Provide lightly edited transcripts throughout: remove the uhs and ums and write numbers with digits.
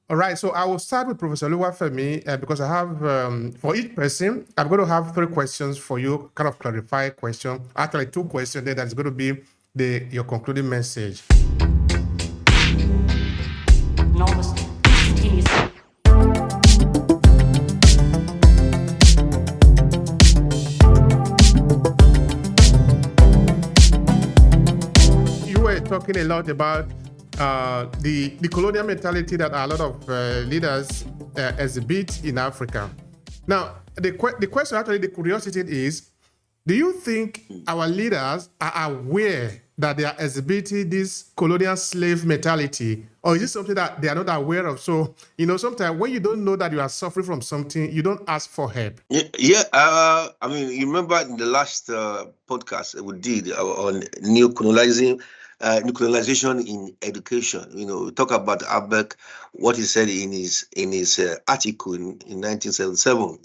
All right, so I will start with Professor Oluwafemi because I have, for each person, I'm going to have 3 questions for you, kind of clarify question. Actually, 2 questions there that's going to be your concluding message. Enormous, instantaneous. You were talking a lot about the colonial mentality that a lot of leaders exhibit in Africa. Now, the question, actually, the curiosity is, do you think our leaders are aware that they are exhibiting this colonial slave mentality, or is it something that they are not aware of? So, sometimes when you don't know that you are suffering from something, you don't ask for help. Yeah. I mean, you remember in the last podcast we did on new colonization in education. We talk about Abeck, what he said in his article in 1977,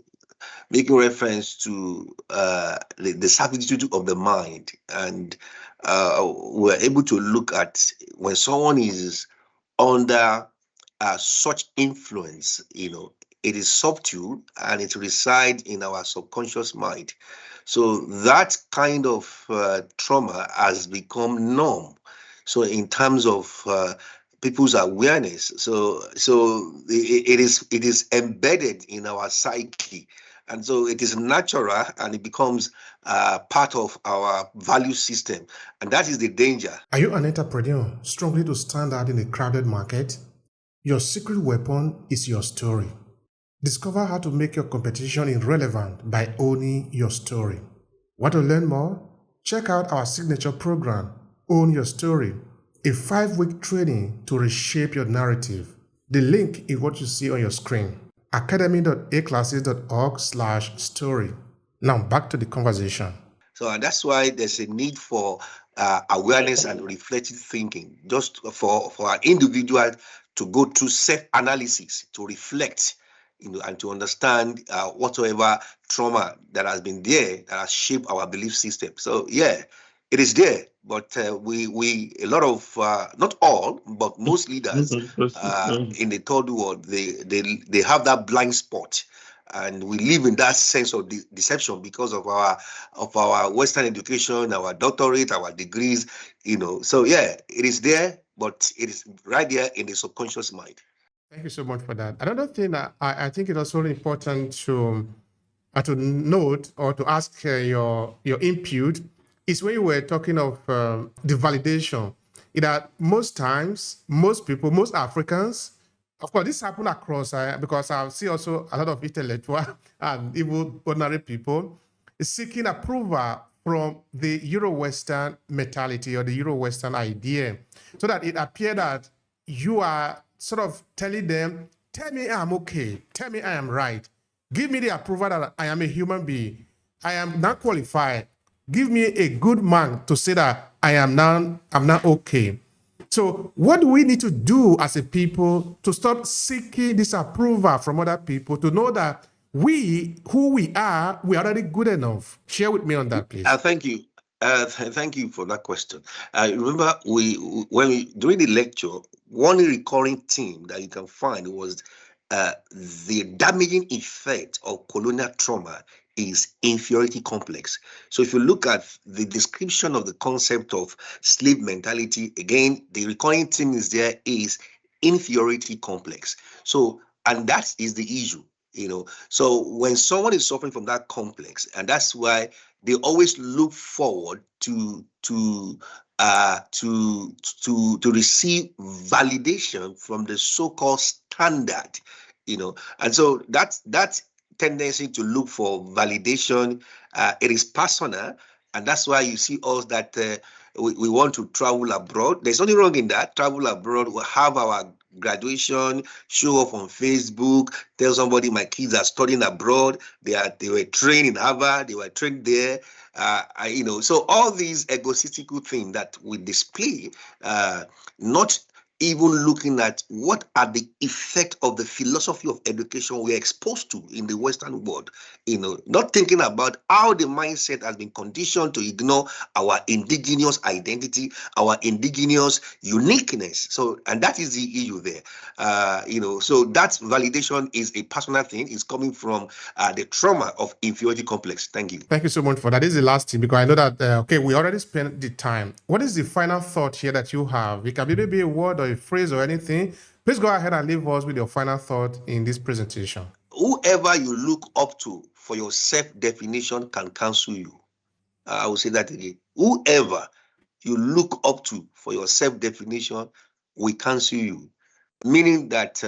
making reference to the servitude of the mind, and we're able to look at when someone is under such influence, it is subtle and it resides in our subconscious mind. So that kind of trauma has become norm. So in terms of people's awareness, so it is embedded in our psyche, and so it is natural and it becomes part of our value system, and that is the danger. Are you an entrepreneur struggling to stand out in a crowded market? Your secret weapon is your story. Discover how to make your competition irrelevant by owning your story. Want to learn more? Check out our signature program, Own Your Story, a 5-week training to reshape your narrative. The link is what you see on your screen, academy.aclasses.org/story. Now back to the conversation. So, and that's why there's a need for awareness and reflective thinking, just for an individual to go through self-analysis, to reflect, and to understand whatsoever trauma that has been there that has shaped our belief system. So, yeah, it is there, but we a lot of not all, but most leaders in the third world, they have that blind spot, and we live in that sense of deception because of our Western education, our doctorate, our degrees. So yeah, it is there, but it is right there in the subconscious mind. Thank you so much for that. Another thing that I think it is also important to note or to ask your input is when you were talking of the validation. That most times, most people, most Africans, of course, this happen across because I see also a lot of intellectual and even ordinary people seeking approval from the Euro-Western mentality or the Euro-Western idea, so that it appears that you are sort of telling them, tell me I'm okay, tell me I am right, give me the approval that I am a human being, I am not qualified, give me a good man to say that I'm not okay. So what do we need to do as a people to stop seeking this approval from other people, to know that who we are, we're already good enough? Share with me on that, please. Thank you. Thank you for that question. Remember, during the lecture, one recurring theme that you can find was the damaging effect of colonial trauma is inferiority complex. So if you look at the description of the concept of slave mentality, again, the recurring theme is inferiority complex. So, and that is the issue. So when someone is suffering from that complex, and that's why they always look forward to receive validation from the so-called standard, and so that tendency to look for validation, it is personal, and that's why you see us that we want to travel abroad. There's nothing wrong in that. Travel abroad, we'll have our graduation, show off on Facebook, tell somebody my kids are studying abroad, they were trained in Harvard, they were trained there. So all these egotistical things that we display, not even looking at what are the effect of the philosophy of education we're exposed to in the Western world, not thinking about how the mindset has been conditioned to ignore our indigenous identity, our indigenous uniqueness. So, and that is the issue there. So that validation is a personal thing. It's coming from the trauma of inferiority complex. Thank you. Thank you so much for that. This is the last thing because I know that, okay, we already spent the time. What is the final thought here that you have? It can maybe a word or a phrase or anything. Please go ahead and leave us with your final thought in this presentation. Whoever you look up to for your self-definition can cancel you. I will say that again. Whoever you look up to for your self-definition will cancel you. Meaning that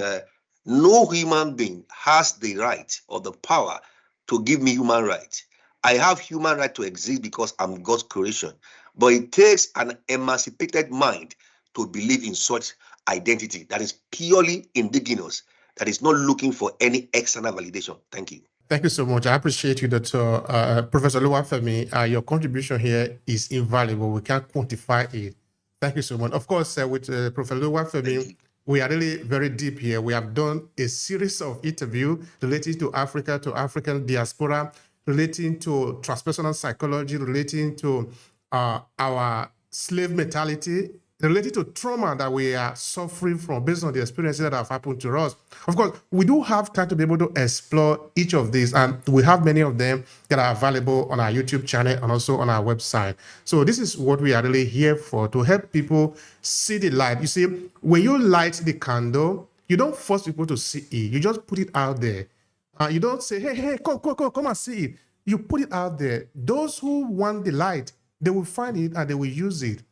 no human being has the right or the power to give me human rights. I have human right to exist because I'm God's creation. But it takes an emancipated mind to believe in such identity that is purely indigenous, that is not looking for any external validation. Thank you. Thank you so much. I appreciate you, Dr. Professor Oluwafemi. Your contribution here is invaluable. We can't quantify it. Thank you so much. Of course, with Professor Oluwafemi, we are really very deep here. We have done a series of interviews relating to Africa, to African diaspora, relating to transpersonal psychology, relating to our slave mentality, related to trauma that we are suffering from based on the experiences that have happened to us. Of course, we do have time to be able to explore each of these, and we have many of them that are available on our YouTube channel and also on our website. So this is what we are really here for, to help people see the light. You see, when you light the candle, you don't force people to see it. You just put it out there. You don't say, hey, come and see it. You put it out there. Those who want the light, they will find it and they will use it.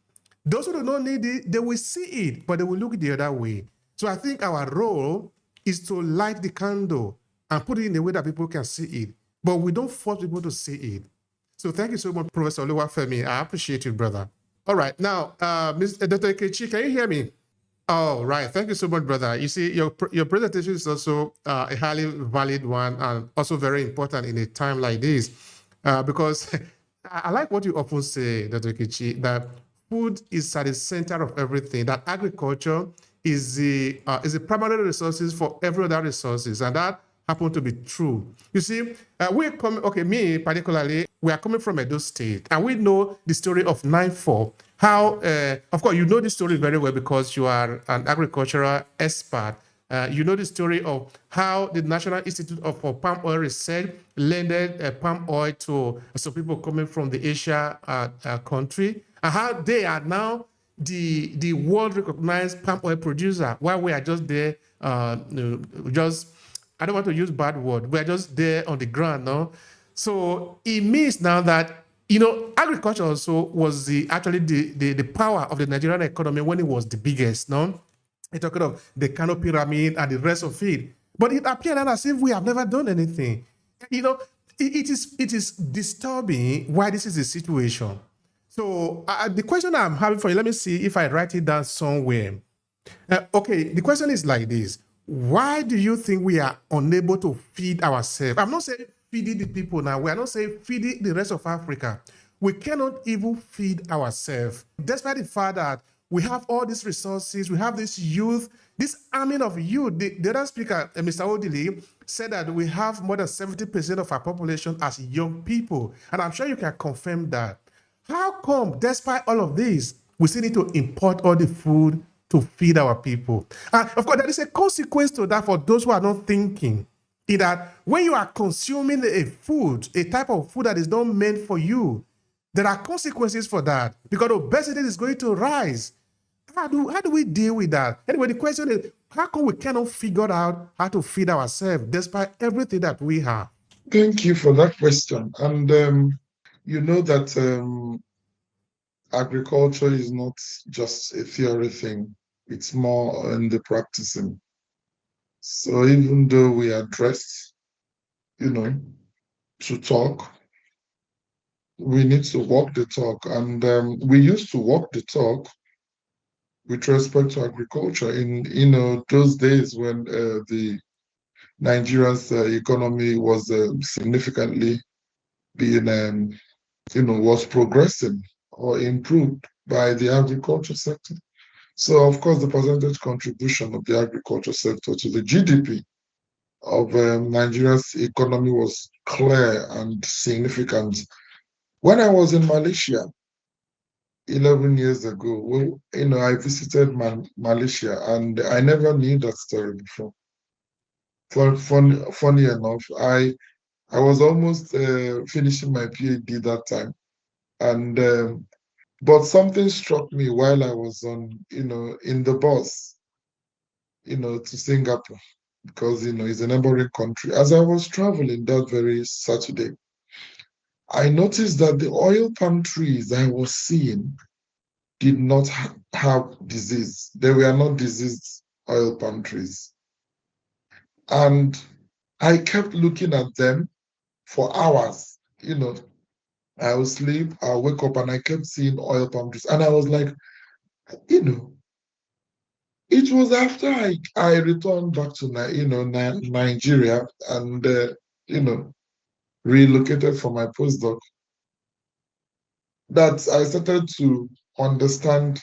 Those who do not need it, they will see it, but they will look the other way. So I think our role is to light the candle and put it in a way that people can see it. But we don't force people to see it. So thank you so much, Professor Oluwafemi. I appreciate you, brother. All right. Now, Dr. Ikechi, can you hear me? All right. Thank you so much, brother. You see, your presentation is also a highly valid one and also very important in a time like this because I like what you often say, Dr. Ikechi, that food is at the center of everything, that agriculture is the primary resources for every other resources, and that happened to be true. You see, me particularly, we are coming from Edo State, and we know the story of 9-4. How, of course, you know the story very well because you are an agricultural expert. You know the story of how the National Institute for Palm Oil Research lended palm oil to some people coming from the Asia country, and how they are now the world-recognized palm oil producer, while we are just there, I don't want to use bad word, we are just there on the ground, no? So it means now that, agriculture also was actually the power of the Nigerian economy when it was the biggest, no? We're talking of the Kano pyramid and the rest of it. But it appeared as if we have never done anything. It is disturbing why this is the situation. So the question I'm having for you, let me see if I write it down somewhere. Okay, the question is like this. Why do you think we are unable to feed ourselves? I'm not saying feeding the people now. We are not saying feeding the rest of Africa. We cannot even feed ourselves. Despite the fact that we have all these resources, we have this youth, this army of youth. The other speaker, Mr. Odili, said that we have more than 70% of our population as young people. And I'm sure you can confirm that. How come, despite all of this, we still need to import all the food to feed our people? And of course, there is a consequence to that for those who are not thinking. In that when you are consuming a type of food that is not meant for you, there are consequences for that because obesity is going to rise. How do we deal with that? Anyway, the question is, how come we cannot figure out how to feed ourselves despite everything that we have? Thank you for that question. And you know that agriculture is not just a theory thing. It's more in the practicing. So even though we are dressed, to talk, we need to walk the talk. And we used to walk the talk with respect to agriculture in those days when the Nigeria's economy was significantly being was progressing or improved by the agriculture sector. So, of course, the percentage contribution of the agriculture sector to the GDP of Nigeria's economy was clear and significant. When I was in Malaysia 11 years ago, I visited Malaysia, and I never knew that story before. Funny enough, I was almost finishing my PhD that time, and but something struck me while I was in the bus, to Singapore, because it's a neighboring country. As I was traveling that very Saturday, I noticed that the oil palm trees I was seeing did not have disease. They were not diseased oil palm trees. And I kept looking at them for hours. I would sleep, I'll wake up, and I kept seeing oil palm trees. And I was like, it was after I returned back to Nigeria and relocated for my postdoc that I started to understand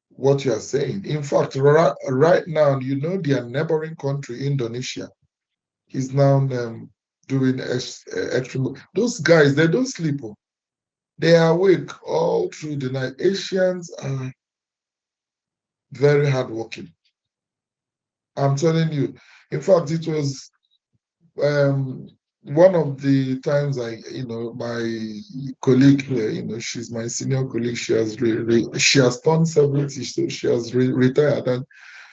what you are saying. In fact, right now, their neighboring country, Indonesia, is now doing extra. Those guys, they don't sleep. They are awake all through the night. Asians are very hardworking. I'm telling you. In fact, it was one of the times my colleague here, she's my senior colleague. She has turned 70, so she has retired, and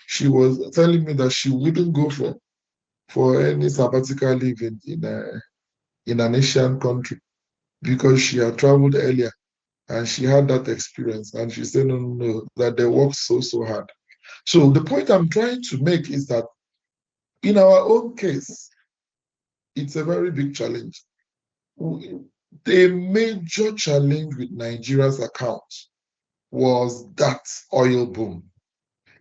she was telling me that she wouldn't go for any sabbatical leave in an Asian country because she had traveled earlier and she had that experience. And she said, no, no, no, that they work so hard. So the point I'm trying to make is that in our own case, it's a very big challenge. The major challenge with Nigeria's account was that oil boom.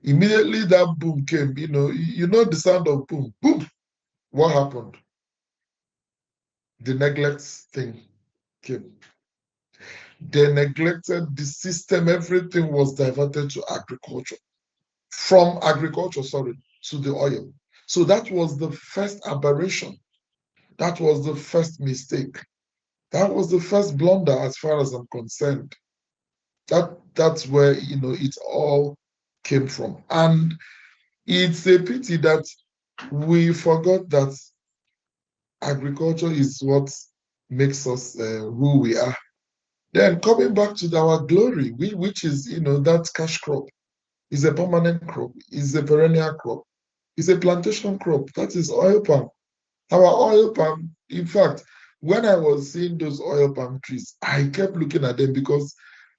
Immediately that boom came, the sound of boom, boom. What happened? The neglect thing came. They neglected the system. Everything was diverted to agriculture. From agriculture, sorry, to the oil. So that was the first aberration. That was the first mistake. That was the first blunder as far as I'm concerned. That's where it all came from. And it's a pity that we forgot that agriculture is what makes us who we are. Then coming back to our glory, which is that cash crop, is a permanent crop, is a perennial crop, is a plantation crop. That is oil palm. Our oil palm, in fact, when I was seeing those oil palm trees, I kept looking at them because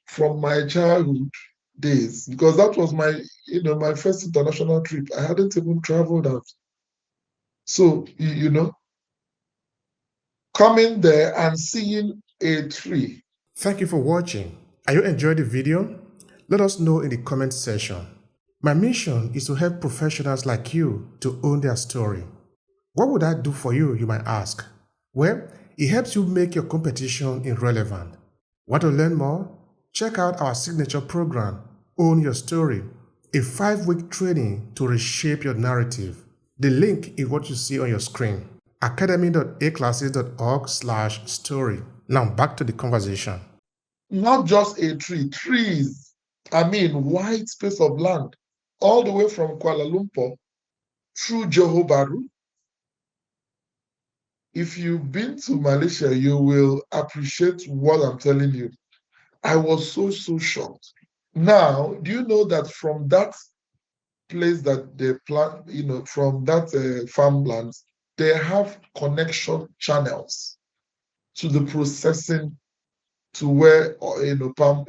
from my childhood days, because that was my first international trip. I hadn't even traveled out. So, coming there and seeing a tree. Thank you for watching. Are you enjoying the video? Let us know in the comment section. My mission is to help professionals like you to own their story. What would I do for you, you might ask? Well, it helps you make your competition irrelevant. Want to learn more? Check out our signature program, Own Your Story, a 5-week training to reshape your narrative. The link is what you see on your screen, academy.aclasses.org/story. Now back to the conversation. Not just a tree, trees. I mean, wide space of land, all the way from Kuala Lumpur through Johor Bahru. If you've been to Malaysia, you will appreciate what I'm telling you. I was so shocked. Now, do you know that from that place that they plant, from that farmlands, they have connection channels to the processing, to where oil palm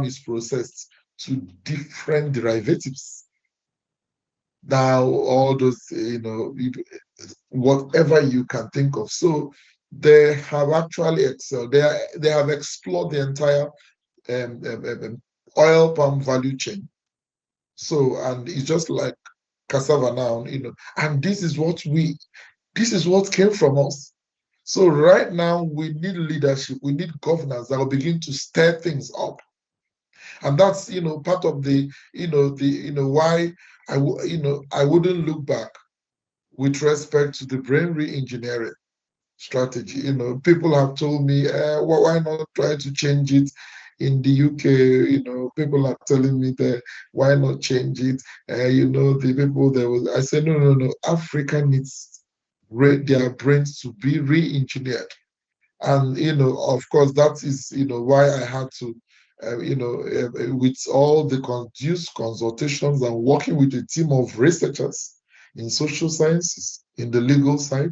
is processed to different derivatives. Now, all those, whatever you can think of. So they have actually excelled. They have explored the entire oil palm value chain. So, and it's just like cassava now, and this is what came from us. So right now we need leadership, we need governance that will begin to stir things up. And that's, part of the, why I wouldn't look back with respect to the brain re-engineering strategy. People have told me, why not try to change it in the UK? People are telling me that why not change it? The people there was, I said, no, no, no. Africa needs their brains to be re-engineered. And, of course, that is, why I had to, with all the consultations and working with a team of researchers in social sciences, in the legal side,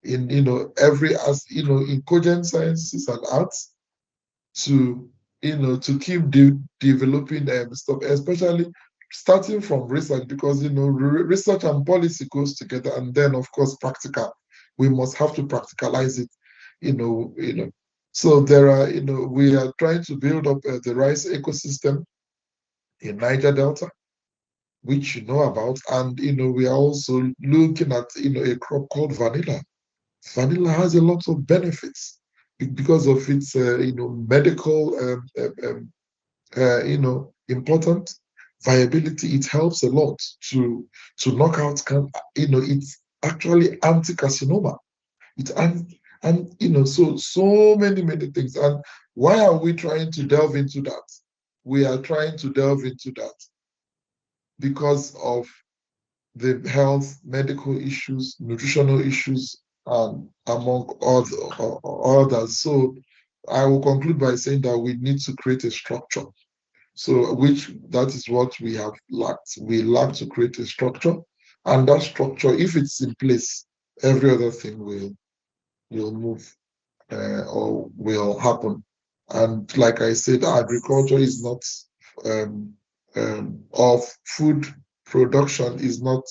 in in cogent sciences and arts, to to keep developing stuff, especially starting from research, because research and policy goes together, and then of course practical. We must have to practicalize it, So there are, we are trying to build up the rice ecosystem in Niger Delta, which you know about, and we are also looking at a crop called vanilla. Vanilla has a lot of benefits because of its medical important viability. It helps a lot to knock out it's actually anti-carcinoma. It and so many things. And why are we trying to delve into that? We are trying to delve into that because of the health, medical issues, nutritional issues, and among others. So I will conclude by saying that we need to create a structure. So that is what we have lacked. We lack to create a structure, and that structure, if it's in place, every other thing will move or will happen. And like I said, agriculture is not of food production is not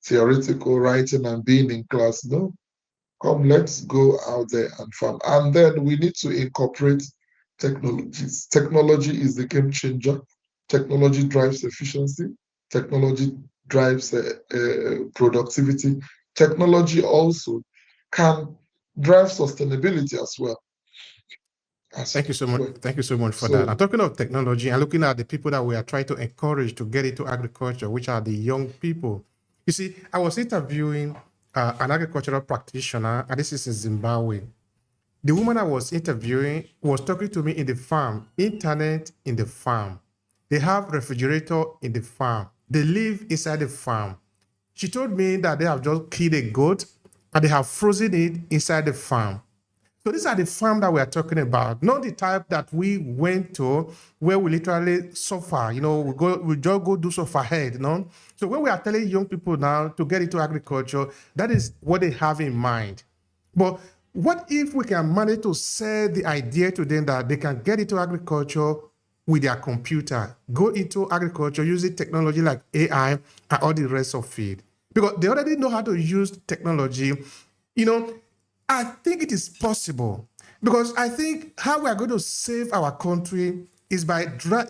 theoretical writing and being in class. No, come, let's go out there and farm. And then we need to incorporate technologies. Technology is the game changer. Technology drives efficiency. Technology drives productivity. Technology also can drive sustainability as well. Thank you so much. Thank you so much for that. So I'm talking of technology and looking at the people that we are trying to encourage to get into agriculture, which are the young people. You see, I was interviewing an agricultural practitioner, and this is in Zimbabwe. The woman I was interviewing was talking to me in the farm, internet in the farm. They have refrigerator in the farm. They live inside the farm. She told me that they have just killed a goat and they have frozen it inside the farm. So these are the farm that we are talking about, not the type that we went to where we literally suffer. We just go do suffer ahead. So when we are telling young people now to get into agriculture, that is what they have in mind. But what if we can manage to sell the idea to them that they can get into agriculture with their computer, go into agriculture using technology like AI and all the rest of it? Because they already know how to use technology. I think it is possible, because I think how we are going to save our country is by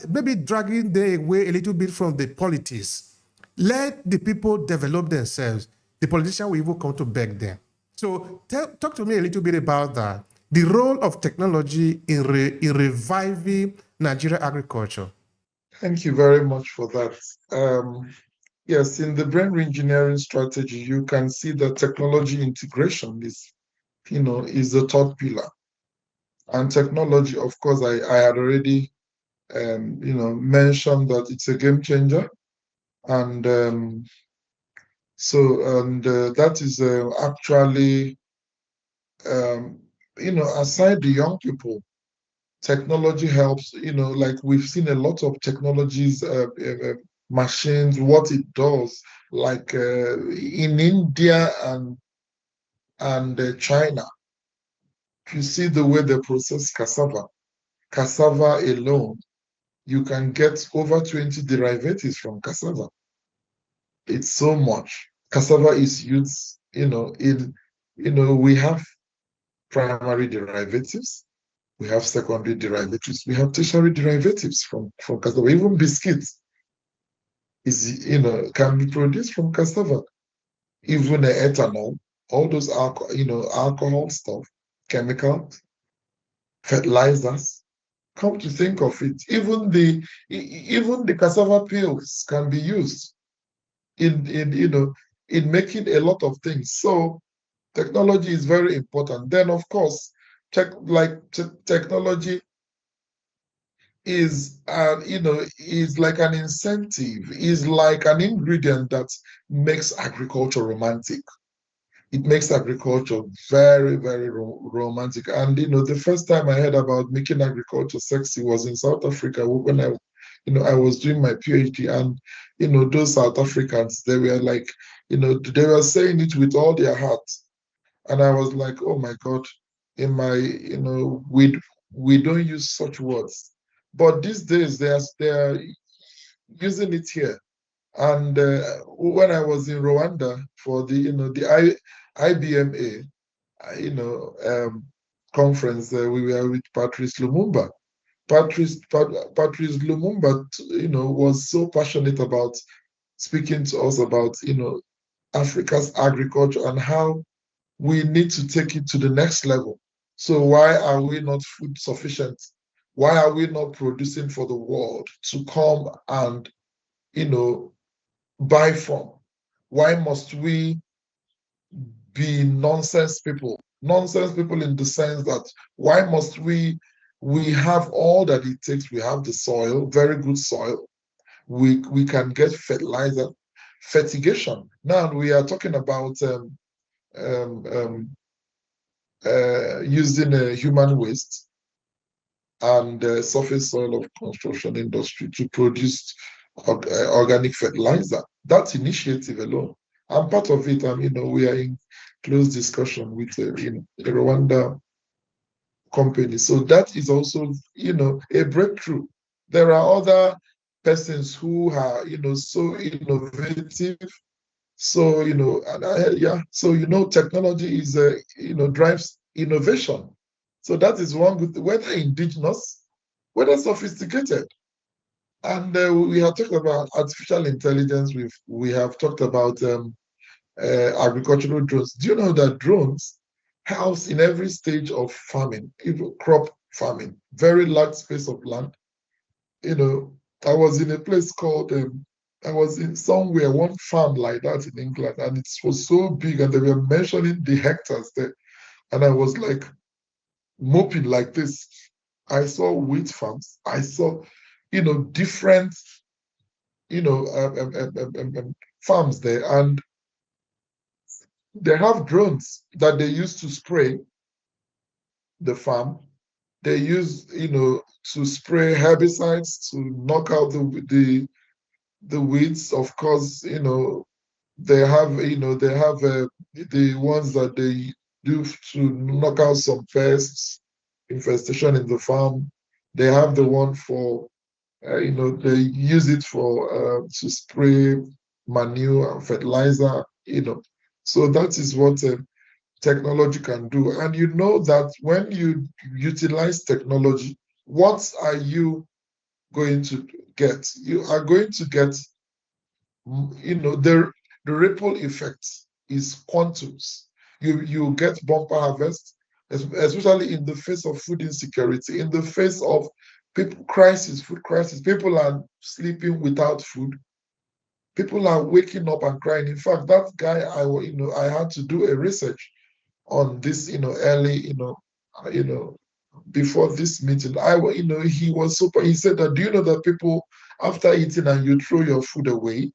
maybe dragging them away a little bit from the politics. Let the people develop themselves. The politician will even come to beg them. So talk to me a little bit about that. The role of technology in reviving Nigerian agriculture. thank you very much for that. Yes, in the brain reengineering strategy, you can see that technology integration is the third pillar. And technology, of course, I had already, mentioned that it's a game changer. And that is actually, aside the young people, technology helps, like we've seen a lot of technologies, machines, what it does, like in India and China. If you see the way they process cassava alone, you can get over 20 derivatives from cassava. It's so much. Cassava is used, we have primary derivatives, we have secondary derivatives, we have tertiary derivatives from cassava. Even biscuits can be produced from cassava. Even the ethanol, all those alcohol stuff, chemicals, fertilizers, Come to think of it, even the cassava peels can be used in making a lot of things. So technology is very important. Then, of course, technology is is like an incentive, is like an ingredient that makes agriculture romantic. It makes agriculture very, very romantic. And the first time I heard about making agriculture sexy was in South Africa when I was doing my PhD, and those South Africans, they were like, they were saying it with all their heart, and I was like, oh my God, in my, we don't use such words, but these days they're using it here. And when I was in Rwanda for IBMA, conference, we were with Patrice Lumumba. Patrice Lumumba, was so passionate about speaking to us about, Africa's agriculture and how we need to take it to the next level. So why are we not food sufficient? Why are we not producing for the world to come and, buy from? Why must we be nonsense people? Nonsense people in the sense that why must we have all that it takes? We have the soil, very good soil. We can get fertilizer, fertigation. Now we are talking about um, um, using human waste and surface soil of construction industry to produce organic fertilizer. That initiative alone, I'm part of it, and we are in close discussion with a Rwanda company. So that is also a breakthrough. There are other persons who are so innovative. So yeah. So technology is drives innovation. So that is one good, whether indigenous, whether sophisticated. And we have talked about artificial intelligence. We have talked about agricultural drones. Do you know that drones helps in every stage of farming, even crop farming, very large space of land? I was in a place called I was in somewhere, one farm like that in England, and it was so big, and they were mentioning the hectares there, and I was like moping like this. I saw wheat farms. I saw, different, you know, farms there, and they have drones that they use to spray the farm. They use, to spray herbicides to knock out the weeds. Of course, they have the ones that they do to knock out some pests, infestation in the farm. They have the one for, they use it for to spray manure and fertilizer. So that is what technology can do. And you know that when you utilize technology, what are you going to get? You are going to get, the ripple effect is quantums. You get bumper harvest, especially in the face of food insecurity, in the face of food crisis. People are sleeping without food. People are waking up and crying. In fact, that guy, I had to do a research on this, early, before this meeting. He was super. He said that, do you know that people, after eating and you throw your food away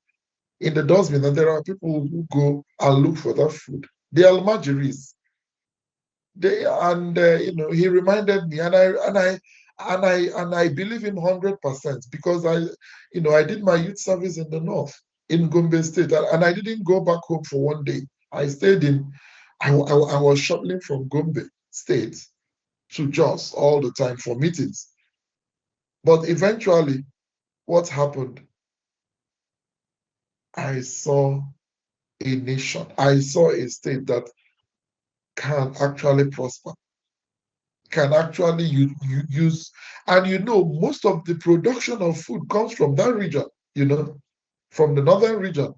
in the dustbin, and there are people who go and look for that food. The Almajiris. He reminded me, and I believe him 100% because I did my youth service in the north in Gombe State, and I didn't go back home for one day. I stayed I was shuttling from Gombe State to Jos all the time for meetings. But eventually, what happened? I saw a nation. I saw a state that can actually prosper, can actually use, and most of the production of food comes from that region, from the northern region,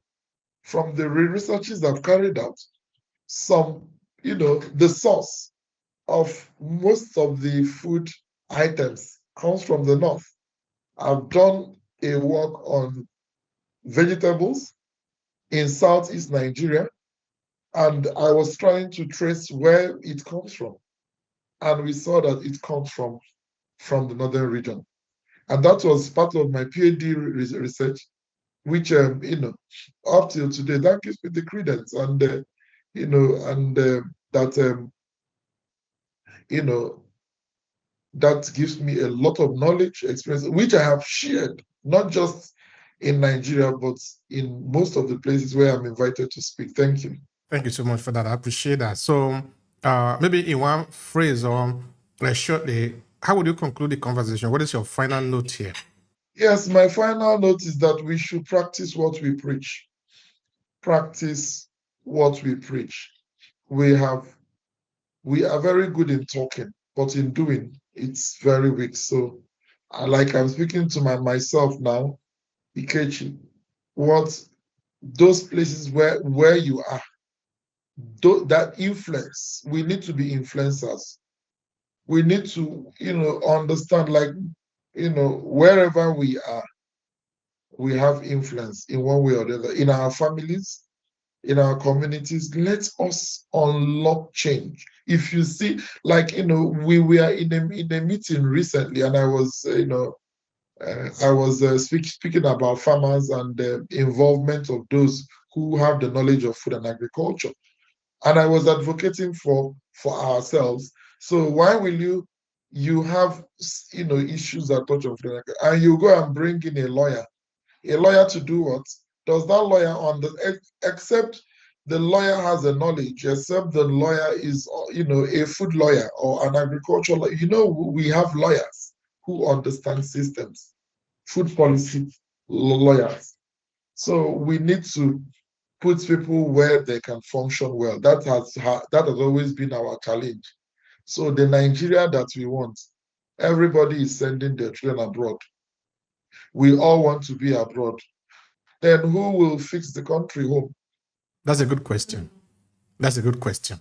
from the researches I've carried out. Some, the source of most of the food items comes from the north. I've done a work on vegetables in Southeast Nigeria, and I was trying to trace where it comes from. And we saw that it comes from the northern region. And that was part of my PhD research, which, up till today, that gives me the credence. And, that, that gives me a lot of knowledge, experience, which I have shared, not just in Nigeria, but in most of the places where I'm invited to speak. Thank you. Thank you so much for that. I appreciate that. So maybe in one phrase or shortly, how would you conclude the conversation? What is your final note here? Yes, my final note is that we should practice what we preach. Practice what we preach. We are very good in talking, but in doing, it's very weak. So, like I'm speaking to myself now, Ikechi, what those places where you are, that influence, we need to be influencers. We need to, understand, like, wherever we are, we have influence in one way or the other, in our families, in our communities. Let us unlock change. If you see, like, we were in a meeting recently, and I was, speaking about farmers and the involvement of those who have the knowledge of food and agriculture. And I was advocating for ourselves. So why will you have, issues that touch on food and agriculture, and you go and bring in a lawyer to do what? Does that lawyer except the lawyer has the knowledge, except the lawyer is, a food lawyer or an agricultural lawyer. We have lawyers who understand systems, food policy lawyers. So we need to put people where they can function well. That has always been our challenge. So the Nigeria that we want, everybody is sending their children abroad. We all want to be abroad. Then who will fix the country home? That's a good question. That's a good question.